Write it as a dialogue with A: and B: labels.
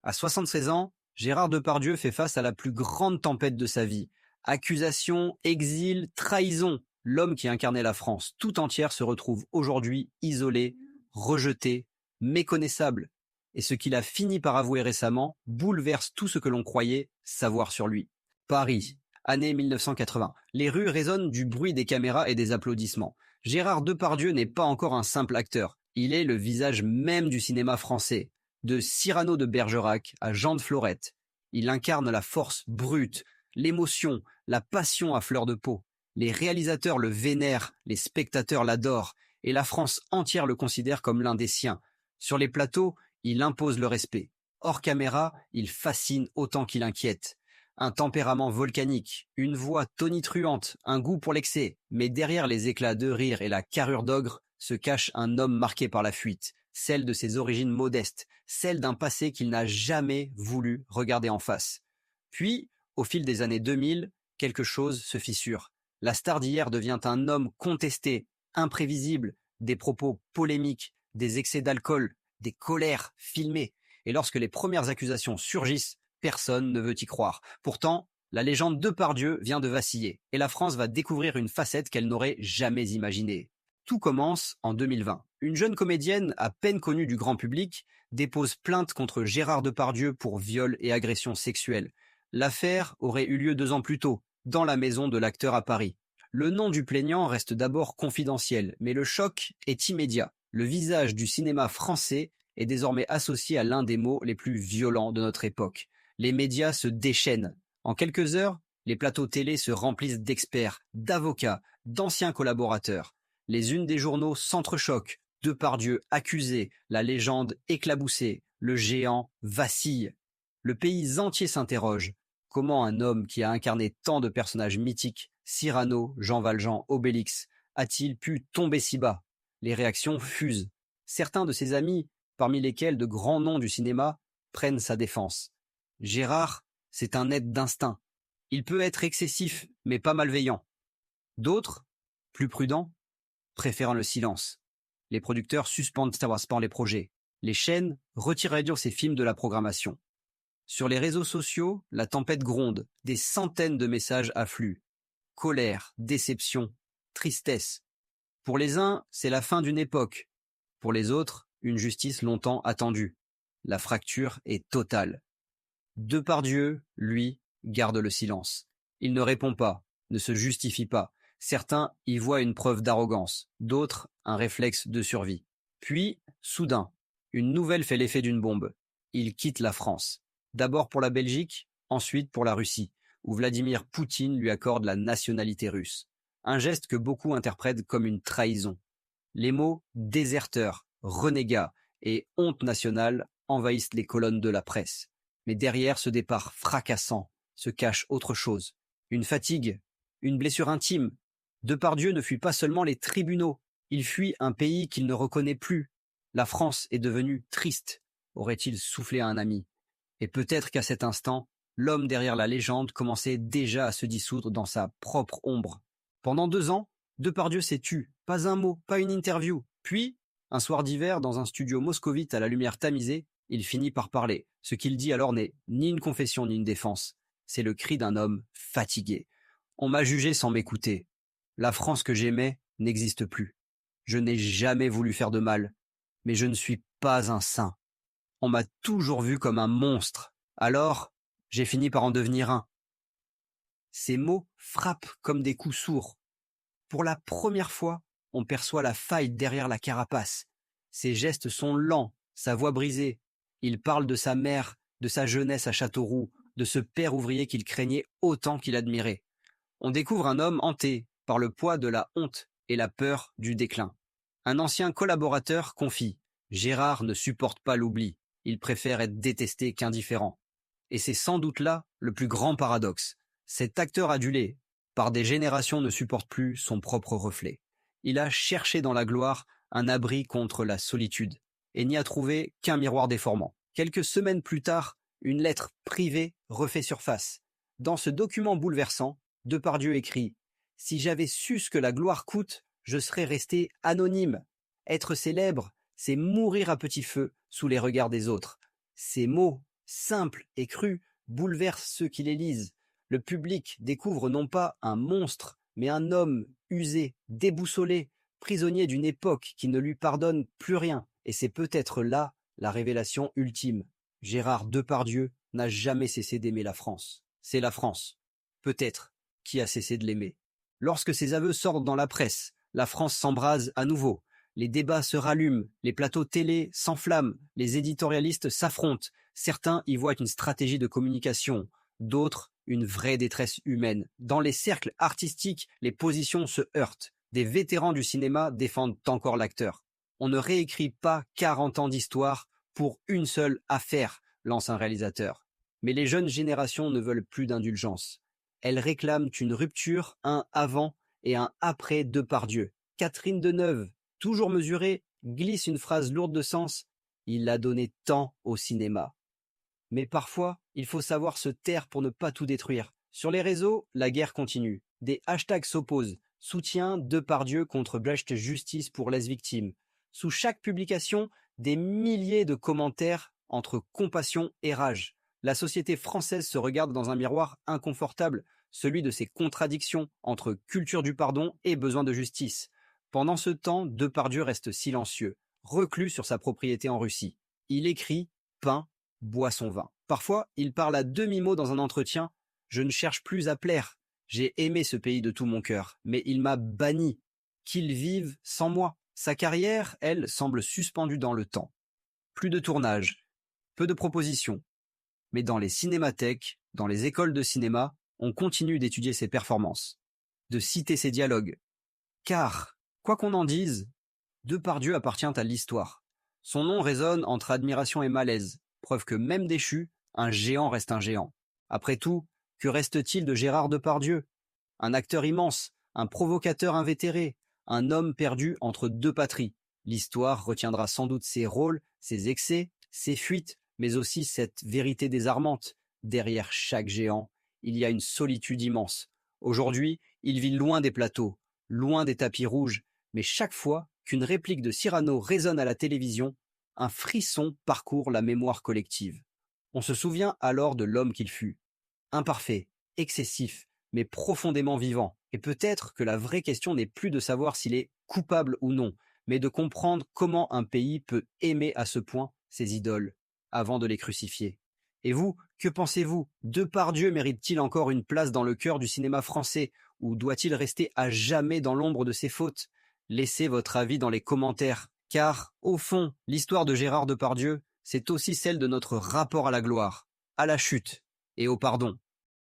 A: À 76 ans, Gérard Depardieu fait face à la plus grande tempête de sa vie. Accusations, exil, trahison. L'homme qui incarnait la France tout entière se retrouve aujourd'hui isolé, rejeté, méconnaissable. Et ce qu'il a fini par avouer récemment bouleverse tout ce que l'on croyait savoir sur lui. Paris, année 1980. Les rues résonnent du bruit des caméras et des applaudissements. Gérard Depardieu n'est pas encore un simple acteur. Il est le visage même du cinéma français. De Cyrano de Bergerac à Jean de Florette, il incarne la force brute, l'émotion, la passion à fleur de peau. Les réalisateurs le vénèrent, les spectateurs l'adorent, et la France entière le considère comme l'un des siens. Sur les plateaux, il impose le respect. Hors caméra, il fascine autant qu'il inquiète. Un tempérament volcanique, une voix tonitruante, un goût pour l'excès, mais derrière les éclats de rire et la carrure d'ogre se cache un homme marqué par la fuite, celle de ses origines modestes, celle d'un passé qu'il n'a jamais voulu regarder en face. Puis, au fil des années 2000, quelque chose se fissure. La star d'hier devient un homme contesté, imprévisible, des propos polémiques, des excès d'alcool, des colères filmées. Et lorsque les premières accusations surgissent, personne ne veut y croire. Pourtant, la légende Depardieu vient de vaciller, et la France va découvrir une facette qu'elle n'aurait jamais imaginée. Tout commence en 2020. Une jeune comédienne, à peine connue du grand public, dépose plainte contre Gérard Depardieu pour viol et agression sexuelle. L'affaire aurait eu lieu 2 ans plus tôt, dans la maison de l'acteur à Paris. Le nom du plaignant reste d'abord confidentiel, mais le choc est immédiat. Le visage du cinéma français est désormais associé à l'un des mots les plus violents de notre époque. Les médias se déchaînent. En quelques heures, les plateaux télé se remplissent d'experts, d'avocats, d'anciens collaborateurs. Les unes des journaux s'entrechoquent. Depardieu accusé, la légende éclaboussée, le géant vacille. Le pays entier s'interroge. Comment un homme qui a incarné tant de personnages mythiques, Cyrano, Jean Valjean, Obélix, a-t-il pu tomber si bas? Les réactions fusent. Certains de ses amis, parmi lesquels de grands noms du cinéma, prennent sa défense. Gérard, c'est un être d'instinct. Il peut être excessif, mais pas malveillant. D'autres, plus prudents, préfèrent le silence. Les producteurs suspendent Star Wars les projets. Les chaînes retirent réduire ces films de la programmation. Sur les réseaux sociaux, la tempête gronde. Des centaines de messages affluent. Colère, déception, tristesse. Pour les uns, c'est la fin d'une époque. Pour les autres, une justice longtemps attendue. La fracture est totale. Depardieu, lui, garde le silence. Il ne répond pas, ne se justifie pas. Certains y voient une preuve d'arrogance, d'autres un réflexe de survie. Puis, soudain, une nouvelle fait l'effet d'une bombe. Il quitte la France. D'abord pour la Belgique, ensuite pour la Russie, où Vladimir Poutine lui accorde la nationalité russe. Un geste que beaucoup interprètent comme une trahison. Les mots déserteur, renégat et honte nationale envahissent les colonnes de la presse. Mais derrière ce départ fracassant se cache autre chose. Une fatigue, une blessure intime. Depardieu ne fuit pas seulement les tribunaux, il fuit un pays qu'il ne reconnaît plus. La France est devenue triste, aurait-il soufflé à un ami. Et peut-être qu'à cet instant, l'homme derrière la légende commençait déjà à se dissoudre dans sa propre ombre. Pendant 2 ans, Depardieu s'est tu, pas un mot, pas une interview. Puis, un soir d'hiver, dans un studio moscovite à la lumière tamisée, il finit par parler. Ce qu'il dit alors n'est ni une confession ni une défense. C'est le cri d'un homme fatigué. On m'a jugé sans m'écouter. La France que j'aimais n'existe plus. Je n'ai jamais voulu faire de mal, mais je ne suis pas un saint. On m'a toujours vu comme un monstre. Alors, j'ai fini par en devenir un. Ces mots frappent comme des coups sourds. Pour la première fois, on perçoit la faille derrière la carapace. Ses gestes sont lents, sa voix brisée. Il parle de sa mère, de sa jeunesse à Châteauroux, de ce père ouvrier qu'il craignait autant qu'il admirait. On découvre un homme hanté par le poids de la honte et la peur du déclin. Un ancien collaborateur confie « Gérard ne supporte pas l'oubli, il préfère être détesté qu'indifférent ». Et c'est sans doute là le plus grand paradoxe. Cet acteur adulé, par des générations, ne supporte plus son propre reflet. Il a cherché dans la gloire un abri contre la solitude et n'y a trouvé qu'un miroir déformant. Quelques semaines plus tard, une lettre privée refait surface. Dans ce document bouleversant, Depardieu écrit « Si j'avais su ce que la gloire coûte, je serais resté anonyme. Être célèbre, c'est mourir à petit feu sous les regards des autres. Ces mots, simples et crus, bouleversent ceux qui les lisent. Le public découvre non pas un monstre, mais un homme usé, déboussolé, prisonnier d'une époque qui ne lui pardonne plus rien. Et c'est peut-être là la révélation ultime. Gérard Depardieu n'a jamais cessé d'aimer la France. C'est la France, peut-être, qui a cessé de l'aimer. Lorsque ces aveux sortent dans la presse, la France s'embrase à nouveau. Les débats se rallument, les plateaux télé s'enflamment, les éditorialistes s'affrontent. Certains y voient une stratégie de communication, d'autres une vraie détresse humaine. Dans les cercles artistiques, les positions se heurtent. Des vétérans du cinéma défendent encore l'acteur. On ne réécrit pas 40 ans d'histoire pour une seule affaire, lance un réalisateur. Mais les jeunes générations ne veulent plus d'indulgence. Elles réclament une rupture, un avant et un après Depardieu. Catherine Deneuve, toujours mesurée, glisse une phrase lourde de sens. Il a donné tant au cinéma. Mais parfois, il faut savoir se taire pour ne pas tout détruire. Sur les réseaux, la guerre continue. Des hashtags s'opposent. Soutien Depardieu contre Brecht Justice pour les victimes. Sous chaque publication, des milliers de commentaires entre compassion et rage. La société française se regarde dans un miroir inconfortable, celui de ses contradictions entre culture du pardon et besoin de justice. Pendant ce temps, Depardieu reste silencieux, reclus sur sa propriété en Russie. Il écrit, peint, boit son vin. Parfois, il parle à demi-mot dans un entretien. Je ne cherche plus à plaire. J'ai aimé ce pays de tout mon cœur, mais il m'a banni. Qu'il vive sans moi. Sa carrière, elle, semble suspendue dans le temps. Plus de tournage, peu de propositions. Mais dans les cinémathèques, dans les écoles de cinéma, on continue d'étudier ses performances, de citer ses dialogues. Car, quoi qu'on en dise, Depardieu appartient à l'histoire. Son nom résonne entre admiration et malaise, preuve que même déchu, un géant reste un géant. Après tout, que reste-t-il de Gérard Depardieu? Un acteur immense, un provocateur invétéré, un homme perdu entre deux patries. L'histoire retiendra sans doute ses rôles, ses excès, ses fuites, mais aussi cette vérité désarmante. Derrière chaque géant, il y a une solitude immense. Aujourd'hui, il vit loin des plateaux, loin des tapis rouges, mais chaque fois qu'une réplique de Cyrano résonne à la télévision, un frisson parcourt la mémoire collective. On se souvient alors de l'homme qu'il fut. Imparfait, excessif, mais profondément vivant. Et peut-être que la vraie question n'est plus de savoir s'il est coupable ou non, mais de comprendre comment un pays peut aimer à ce point ses idoles, avant de les crucifier. Et vous, que pensez-vous? Depardieu mérite-t-il encore une place dans le cœur du cinéma français, ou doit-il rester à jamais dans l'ombre de ses fautes? Laissez votre avis dans les commentaires, car, au fond, l'histoire de Gérard Depardieu, c'est aussi celle de notre rapport à la gloire, à la chute et au pardon.